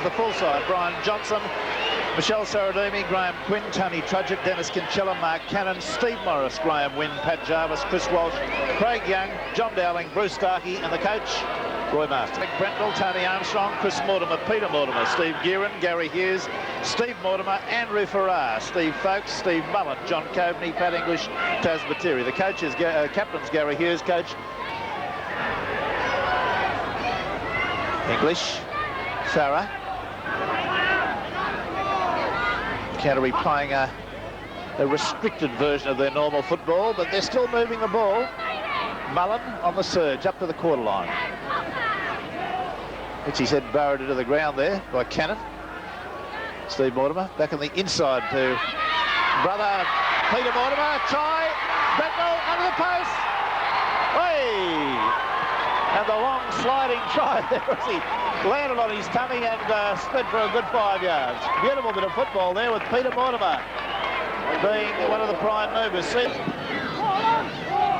The full side, Brian Johnson, Michelle Saradimi, Graham Quinn, Tony Trudgett, Dennis Kinsella, Mark Cannon, Steve Morris, Graham Wynn, Pat Jarvis, Chris Walsh, Craig Young, John Dowling, Bruce Starkey, and the coach, Roy Master. Mick Brentnell, Tony Armstrong, Chris Mortimer, Peter Mortimer, Steve Gearan, Gary Hughes, Steve Mortimer, Andrew Farrar, Steve Folkes, Steve Mullen, John Coveney, Pat English, Taz Materi. The coaches, captains Gary Hughes, coach English, Farrar. Canterbury playing a restricted version of their normal football, but they're still moving the ball. Mullen on the surge up to the quarter line, which he's had burrowed into the ground there by Cannon. Steve Mortimer back on the inside to brother Peter Mortimer. Try, Brentnell under the post. Hey! And the long sliding try there as he landed on his tummy and slid for a good 5 yards. Beautiful bit of football there with Peter Mortimer being one of the prime movers.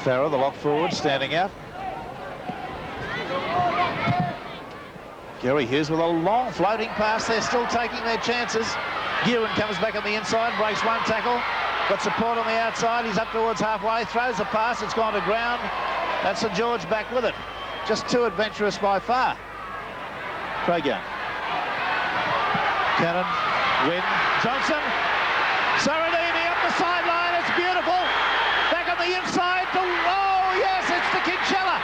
Farrar, the lock forward, standing out. Gary Hughes with a long floating pass. They're still taking their chances. Gearan comes back on the inside, breaks one tackle. Got support on the outside. He's up towards halfway, throws a pass. It's gone to ground. And St George back with it. Just too adventurous by far. Craig Young. Cannon, Wynn, Johnson. Saradimi up the sideline. It's beautiful. Back on the inside. Oh, yes, it's to Kinsella.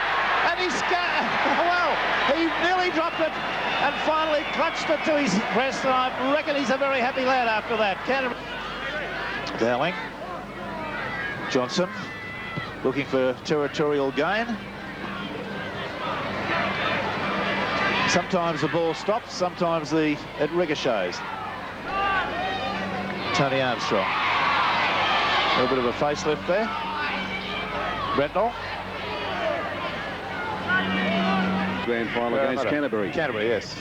And he's well, he nearly dropped it and finally clutched it to his breast. And I reckon he's a very happy lad after that. Canterbury. Dowling. Johnson looking for territorial gain. Sometimes the ball stops, sometimes it ricochets. Tony Armstrong. A little bit of a facelift there. Brentnell. Grand final against Canterbury. Canterbury, yes.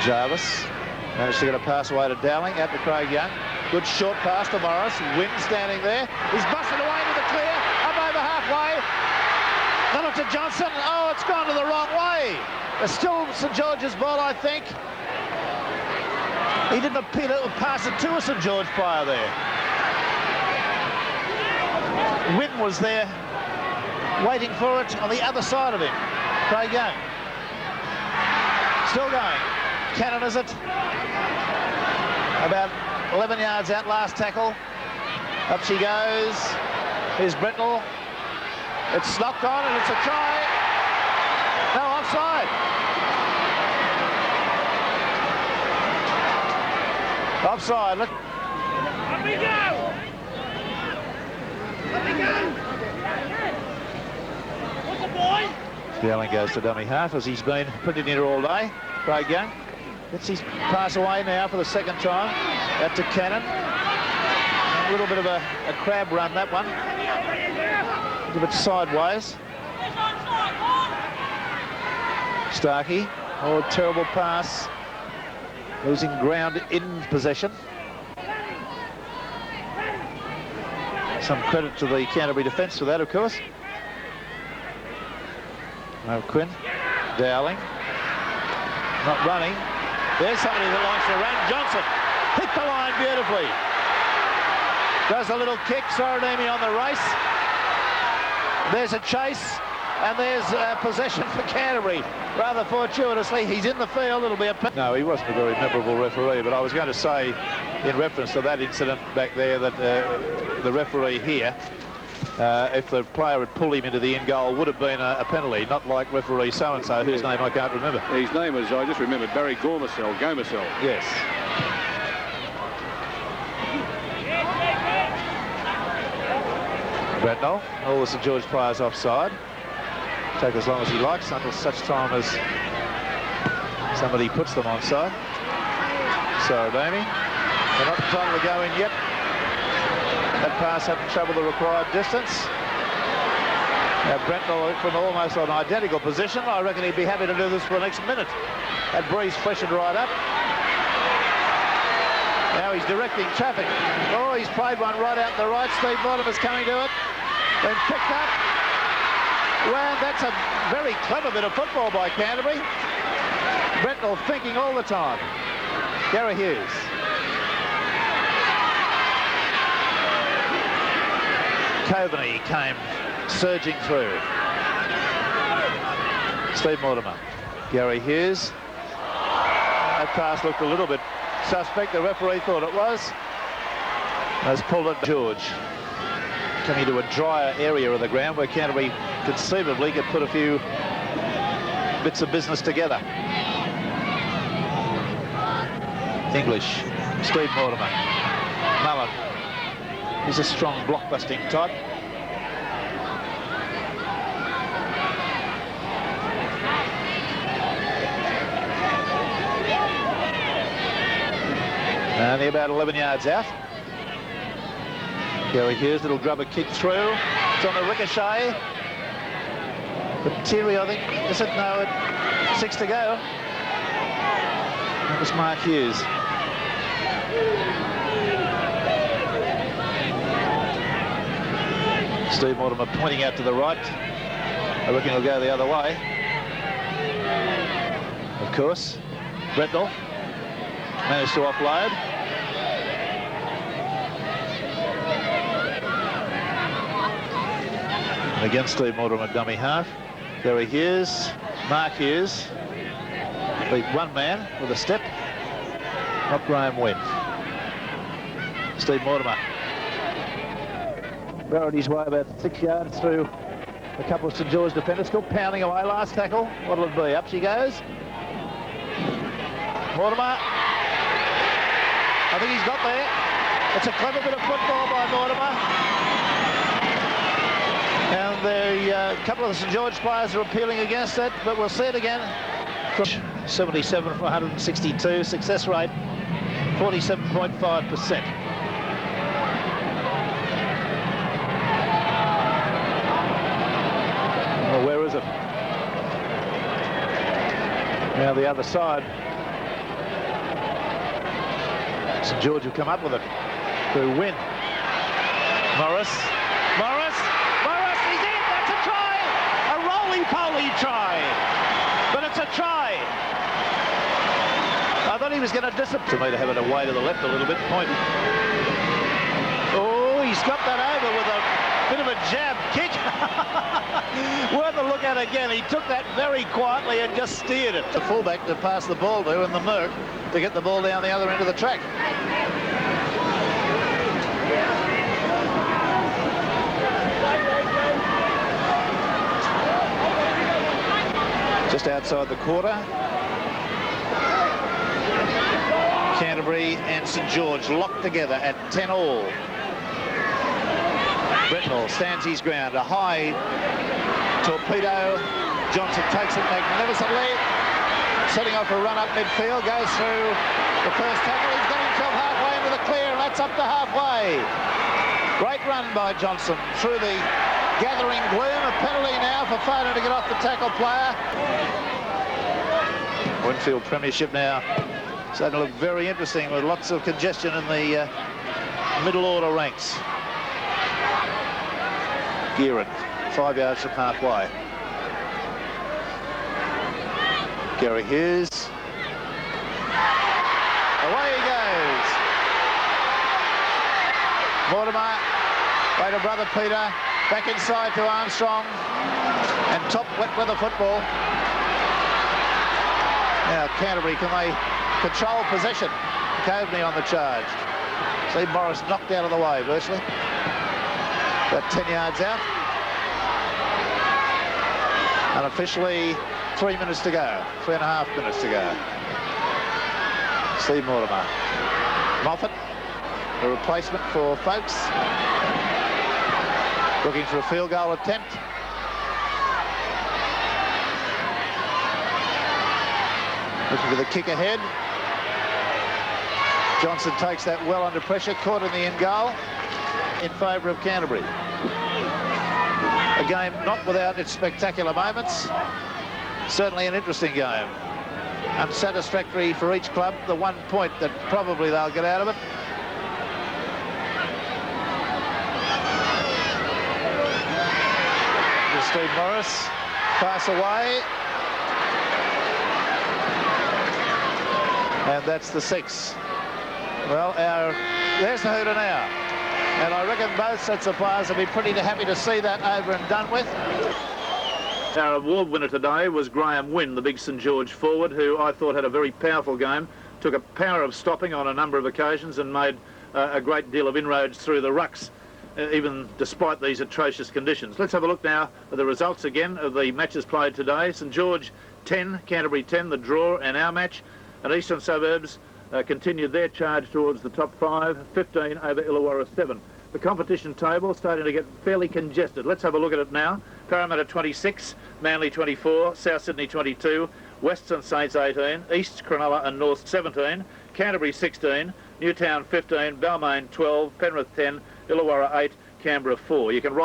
Jarvis managed to get a pass away to Dowling, out to Craig Young. Good short pass to Morris. Wynn standing there. He's busted away to the clear, up over halfway. Got it to Johnson. Oh, it's gone to the wrong way. It's still St George's ball, I think. He didn't appear to pass it to a St George player there. Wynn was there waiting for it on the other side of him. Craig Young. Still going. Cannon is it. About 11 yards out, last tackle. Up she goes. Here's Brentnell. It's knocked on and it's a try. No, offside. Offside, look. Let me go! Let me go! What's the boy? Dowling goes to dummy half as he's been pretty near all day. Craig Young gets his pass away now for the second time. Out to Cannon. A little bit of a crab run, that one. A little bit sideways. Starkey. Oh, terrible pass. Losing ground in possession. Some credit to the Canterbury defence for that, of course. No, Quinn. Dowling. Not running. There's somebody that likes to run. Johnson hit the line beautifully. Does a little kick. Saradimi on the race. There's a chase. And there's possession for Canterbury. Rather fortuitously, he's in the field. It'll be a... No, he wasn't a very memorable referee, but I was going to say, in reference to that incident back there, that the referee here, if the player had pulled him into the in goal, would have been a penalty, not like referee so-and-so, whose name I can't remember. His name is, I just remembered, Barry Gormacell. Yes. Brentnell, all the St George players offside. Take as long as he likes until such time as somebody puts them onside. Saradimi. They're not entitled to go in yet. That pass hadn't travelled the required distance. Now Brentnell from almost an identical position. I reckon he'd be happy to do this for the next minute. That breeze freshened right up. Now he's directing traffic. Oh, he's played one right out the right. Steve Mortimer's coming to it. Then picked up. Well, that's a very clever bit of football by Canterbury. Britnell thinking all the time. Gary Hughes. Coveney came surging through. Steve Mortimer. Gary Hughes. That pass looked a little bit suspect. The referee thought it was. Has pulled it. George coming to a drier area of the ground where Canterbury conceivably could put a few bits of business together. English. Steve Mortimer. Mullen. He's a strong block-busting type. Only about 11 yards out. Gary Hughes, little grubber kick through. It's on the ricochet. But Terry, I think, is it? No, 6 to go. That was Mark Hughes. Steve Mortimer pointing out to the right. I reckon he'll go the other way. Of course, Britnell managed to offload. And again, Steve Mortimer, dummy half. Gary Hughes, Mark Hughes. Beat one man with a step. Not Graham Webb. Steve Mortimer. Burrowed his way about 6 yards through a couple of St George defenders. Still pounding away. Last tackle. What'll it be? Up she goes. Mortimer. I think he's got there. It's a clever bit of football by Mortimer. And the couple of the St George players are appealing against it, but we'll see it again. 77 from 162. Success rate 47.5%. Well, where is it? Now the other side. St George will come up with it through win. Morris, he's in, that's a try! A roly-poly try, but it's a try. I thought he was going to disappear. To me to have it away to the left a little bit, point. Oh, he's got that over with a bit of a jab kick. Worth a look at again. He took that very quietly and just steered it. The fullback to pass the ball to, and the Merc to get the ball down the other end of the track. Just outside the quarter. Canterbury and St George locked together at 10-all. Britnell stands his ground. A high torpedo. Johnson takes it magnificently. Setting off a run up midfield. Goes through the first tackle. He's got himself halfway into the clear, and that's up to halfway. Great run by Johnson through the gathering gloom. A penalty now for Foden to get off the tackle player. Winfield Premiership now starting to look very interesting with lots of congestion in the middle order ranks. Gearin, 5 yards from halfway. Gary Hughes. Away he goes. Mortimer, way to brother Peter. Back inside to Armstrong. And top wet weather football. Now Canterbury, can they control possession? Coveney on the charge. See Morris knocked out of the way virtually. About 10 yards out. Unofficially 3 minutes to go. 3.5 minutes to go. Steve Mortimer. Moffat, a replacement for Folks. Looking for a field goal attempt. Looking for the kick ahead. Johnson takes that well under pressure, caught in the end goal in favour of Canterbury. A game not without its spectacular moments. Certainly an interesting game. Unsatisfactory for each club, the 1 point that probably they'll get out of it. Steve Morris, pass away. And that's the 6. Well, there's the hooter now. And I reckon both sets of players will be pretty happy to see that over and done with. Our award winner today was Graham Wynn, the big St George forward, who I thought had a very powerful game, took a power of stopping on a number of occasions and made a great deal of inroads through the rucks, even despite these atrocious conditions. Let's have a look now at the results again of the matches played today. St George 10, Canterbury 10, the draw, and our match. And Eastern Suburbs continued their charge towards the top 5, 15 over Illawarra 7. The competition table starting to get fairly congested. Let's have a look at it now. Parramatta 26, Manly 24, South Sydney 22, Western Saints 18, East Cronulla and North 17, Canterbury 16, Newtown 15, Balmain 12, Penrith 10, Illawarra 8, Canberra 4. You can